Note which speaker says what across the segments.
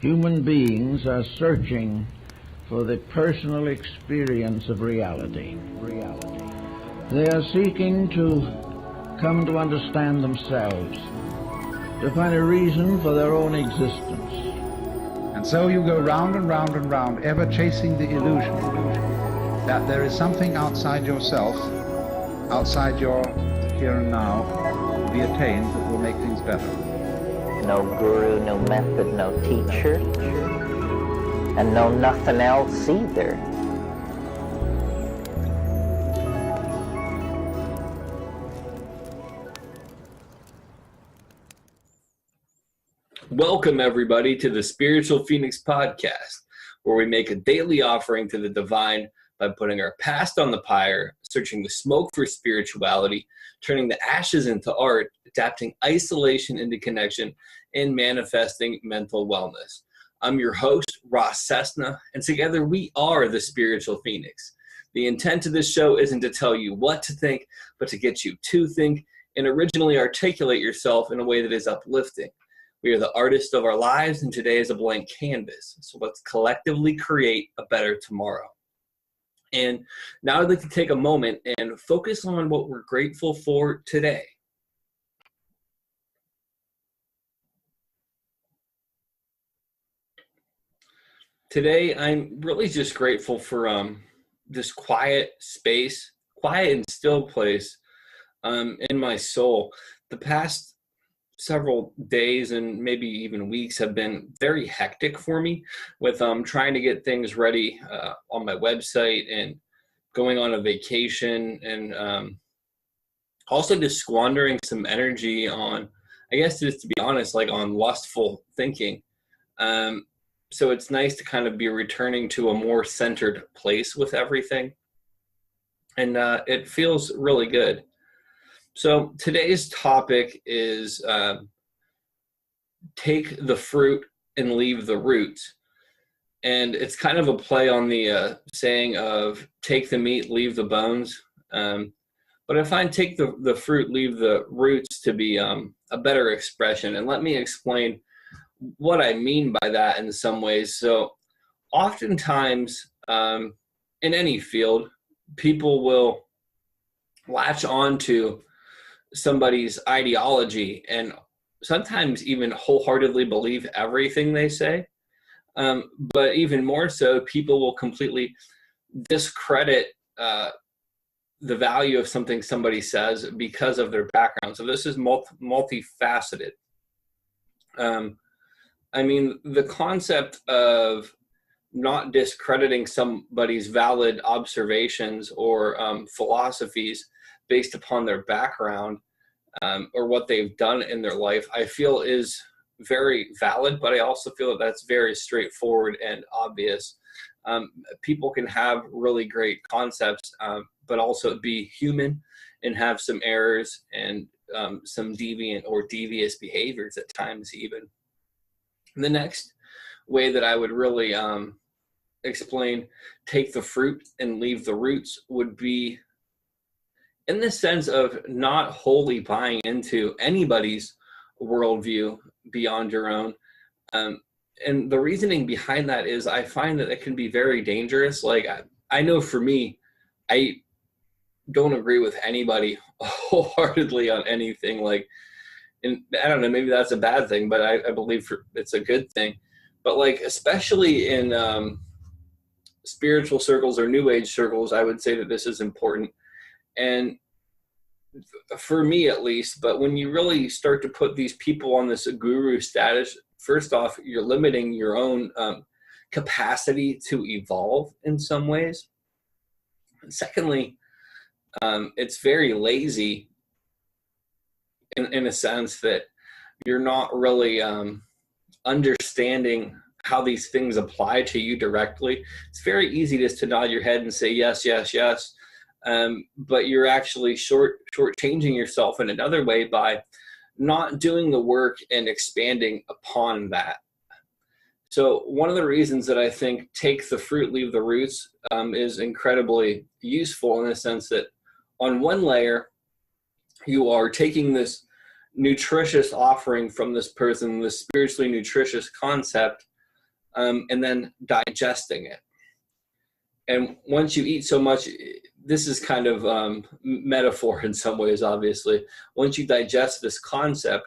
Speaker 1: Human beings are searching for the personal experience of reality. They are seeking to come to understand themselves, to find a reason for their own existence.
Speaker 2: And so you go round and round and round, ever chasing the illusion that there is something outside yourself, outside your here and now, to be attained that will make things better.
Speaker 3: No guru, no method, no teacher, and no nothing else either.
Speaker 4: Welcome, everybody, to the Spiritual Phoenix Podcast, where we make a daily offering to the divine by putting our past on the pyre, searching the smoke for spirituality, turning the ashes into art, adapting isolation into connection, and manifesting mental wellness. I'm your host, Ross Cessna, and together we are the Spiritual Phoenix. The intent of this show isn't to tell you what to think, but to get you to think and originally articulate yourself in a way that is uplifting. We are the artists of our lives, and today is a blank canvas. So let's collectively create a better tomorrow. And now I'd like to take a moment and focus on what we're grateful for today. Today, I'm really just grateful for this quiet space, quiet and still place in my soul. The past several days and maybe even weeks have been very hectic for me with trying to get things ready on my website and going on a vacation and also just squandering some energy on, I guess just to be honest, like on lustful thinking. So it's nice to kind of be returning to a more centered place with everything. And it feels really good. So today's topic is take the fruit and leave the roots. And it's kind of a play on the saying of take the meat, leave the bones. But I find take the fruit, leave the roots to be a better expression. And let me explain what I mean by that in some ways. So oftentimes in any field, people will latch on to somebody's ideology and sometimes even wholeheartedly believe everything they say. But even more so, people will completely discredit the value of something somebody says because of their background. So this is multifaceted. I mean, the concept of not discrediting somebody's valid observations or philosophies based upon their background or what they've done in their life, I feel is very valid, but I also feel that that's very straightforward and obvious. People can have really great concepts, but also be human and have some errors and some deviant or devious behaviors at times even. The next way that I would really explain take the fruit and leave the roots would be in the sense of not wholly buying into anybody's worldview beyond your own. And the reasoning behind that is I find that it can be very dangerous. Like I know for me, I don't agree with anybody wholeheartedly on anything. Like, and I don't know, maybe that's a bad thing, but I believe it's a good thing. But like, especially in spiritual circles or new age circles, I would say that this is important. And for me at least, but when you really start to put these people on this guru status, first off, you're limiting your own capacity to evolve in some ways. And secondly, it's very lazy in a sense that you're not really understanding how these things apply to you directly. It's very easy just to nod your head and say yes, yes, yes. But you're actually shortchanging yourself in another way by not doing the work and expanding upon that. So one of the reasons that I think take the fruit, leave the roots is incredibly useful in the sense that on one layer, you are taking this nutritious offering from this person, this spiritually nutritious concept, and then digesting it. And once you eat so much, this is kind of metaphor in some ways, obviously. Once you digest this concept,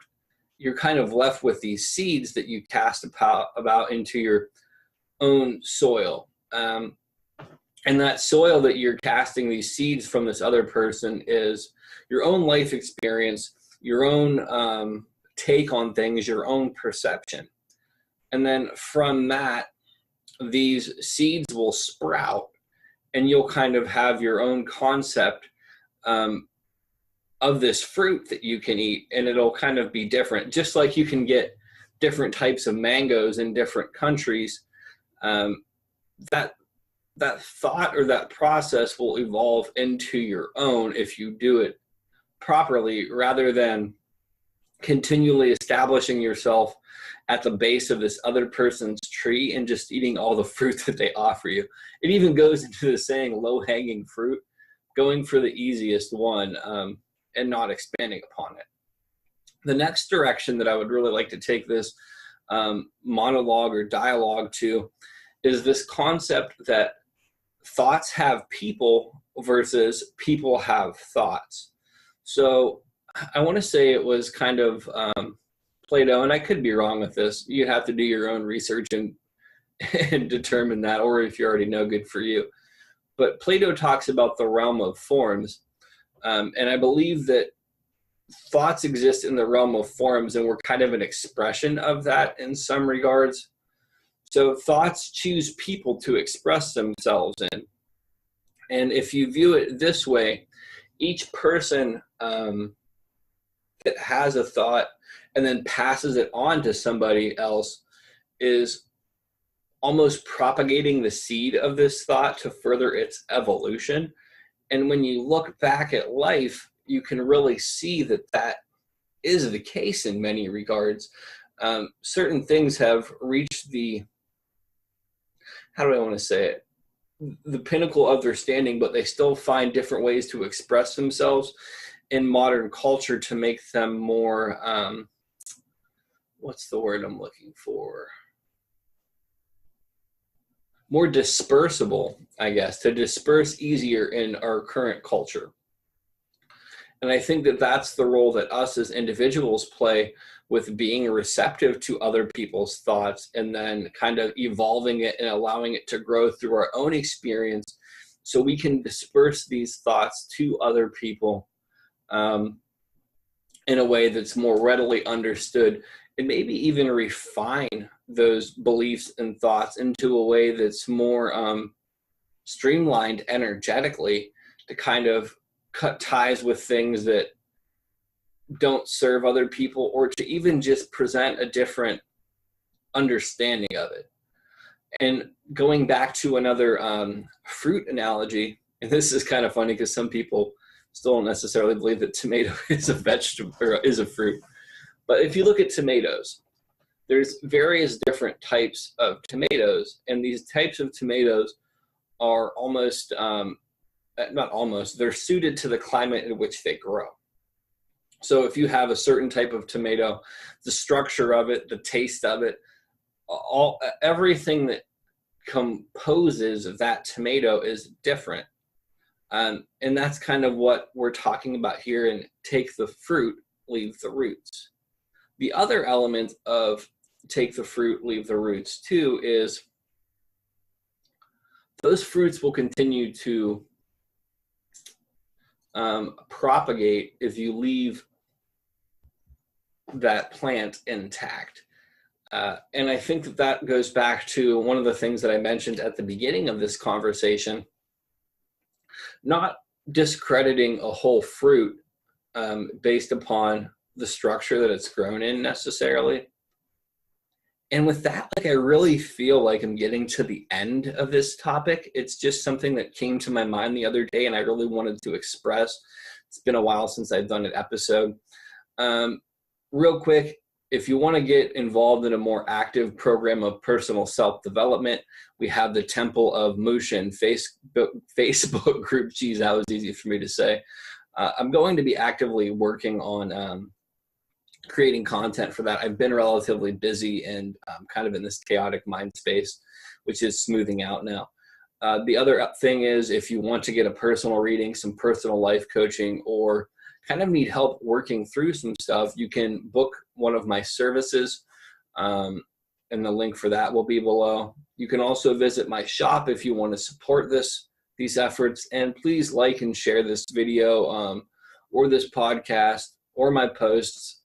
Speaker 4: you're kind of left with these seeds that you cast about into your own soil. And that soil that you're casting these seeds from this other person is your own life experience, your own take on things, your own perception. And then from that, these seeds will sprout, and you'll kind of have your own concept of this fruit that you can eat, and it'll kind of be different. Just like you can get different types of mangoes in different countries, that thought or that process will evolve into your own if you do it properly, rather than continually establishing yourself at the base of this other person's tree and just eating all the fruit that they offer you. It even goes into the saying, low-hanging fruit, going for the easiest one and not expanding upon it. The next direction that I would really like to take this monologue or dialogue to is this concept that thoughts have people versus people have thoughts. So I want to say it was kind of Plato, and I could be wrong with this. You have to do your own research and determine that, or if you already know, good for you. But Plato talks about the realm of forms, and I believe that thoughts exist in the realm of forms, and we're kind of an expression of that in some regards. So thoughts choose people to express themselves in. And if you view it this way, each person that has a thought and then passes it on to somebody else is almost propagating the seed of this thought to further its evolution. And when you look back at life, you can really see that that is the case in many regards. Certain things have reached the, how do I want to say it, the pinnacle of their standing, but they still find different ways to express themselves in modern culture to make them more, what's the word I'm looking for? More dispersible, I guess, to disperse easier in our current culture. And I think that that's the role that us as individuals play with being receptive to other people's thoughts and then kind of evolving it and allowing it to grow through our own experience so we can disperse these thoughts to other people in a way that's more readily understood, and maybe even refine those beliefs and thoughts into a way that's more streamlined energetically to kind of cut ties with things that don't serve other people, or to even just present a different understanding of it. And going back to another fruit analogy, and this is kind of funny because some people still don't necessarily believe that tomato is a vegetable or is a fruit. But if you look at tomatoes, there's various different types of tomatoes, and these types of tomatoes are almost, not almost, they're suited to the climate in which they grow. So if you have a certain type of tomato, the structure of it, the taste of it, everything that composes that tomato is different. And that's kind of what we're talking about here in take the fruit, leave the roots. The other element of take the fruit, leave the roots too is those fruits will continue to propagate if you leave that plant intact. And I think that that goes back to one of the things that I mentioned at the beginning of this conversation, not discrediting a whole fruit based upon the structure that it's grown in necessarily. And with that, like, I really feel like I'm getting to the end of this topic. It's just something that came to my mind the other day and I really wanted to express. It's been a while since I've done an episode. Real quick, if you want to get involved in a more active program of personal self-development, we have the Temple of Mushin Facebook group. Geez, that was easy for me to say. I'm going to be actively working on creating content for that. I've been relatively busy and kind of in this chaotic mind space, which is smoothing out now. The other thing is, if you want to get a personal reading, some personal life coaching, or kind of need help working through some stuff, you can book one of my services, and the link for that will be below. You can also visit my shop if you want to support these efforts, and please like and share this video or this podcast or my posts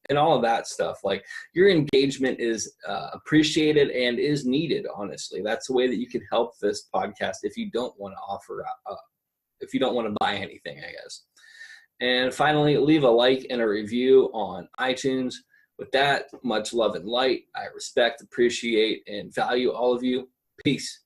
Speaker 4: and all of that stuff. Like, your engagement is appreciated and is needed, honestly. That's the way that you can help this podcast if you don't want to offer if you don't want to buy anything, I guess. And finally, leave a like and a review on iTunes. With that, much love and light. I respect, appreciate, and value all of you. Peace.